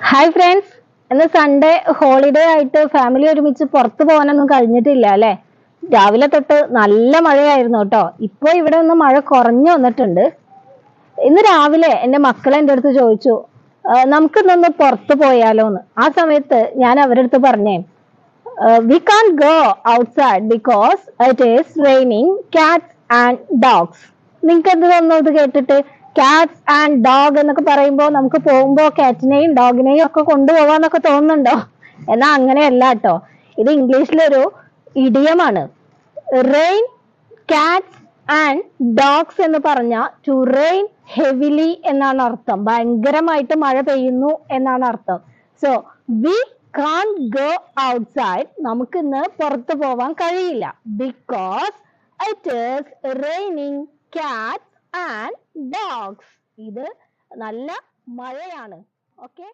Hi friends, ഇന്ന് Sunday holiday ആയിട്ട് family ഒരുമിച്ച് പുറത്തു പോകാനൊന്നും കഴിഞ്ഞിട്ടില്ല അല്ലേ? രാവിലെ തൊട്ട് നല്ല മഴയായിരുന്നു കേട്ടോ. ഇപ്പോൾ ഇവിടെ ഒന്ന് മഴ കുറഞ്ഞു വന്നിട്ടുണ്ട്. ഇന്ന് രാവിലെ എൻ്റെ മക്കൾ എൻ്റെ അടുത്ത് ചോദിച്ചു, നമുക്കിന്നൊന്ന് പുറത്തു പോയാലോന്ന്. ആ സമയത്ത് ഞാൻ അവരുടെ അടുത്ത് പറഞ്ഞേ, we can go outside because it is raining cats and dogs. നിങ്ങൾക്ക് എന്ത് തോന്നുന്നു ഇത് കേട്ടിട്ട്? കാറ്റ്സ് ആൻഡ് ഡോഗ് എന്നൊക്കെ പറയുമ്പോൾ നമുക്ക് പോകുമ്പോൾ കാറ്റിനെയും ഡോഗിനെയും ഒക്കെ കൊണ്ടുപോകാന്നൊക്കെ തോന്നുന്നുണ്ടോ? എന്നാൽ അങ്ങനെയല്ല കേട്ടോ. ഇത് ഇംഗ്ലീഷിലൊരു ഇഡിയമാണ്. റെയിൻ കാറ്റ്സ് ആൻഡ് ഡോഗ്സ് എന്ന് പറഞ്ഞ ടു റെയിൻ ഹെവിലി എന്നാണ് അർത്ഥം. ഭയങ്കരമായിട്ട് മഴ പെയ്യുന്നു എന്നാണ് അർത്ഥം. So we can go outside. നമുക്ക് ഇന്ന് പുറത്തു പോവാൻ കഴിയില്ല. Because it is raining cats and dogs. ഇത് നല്ല മഴയാണ്. ഓക്കെ.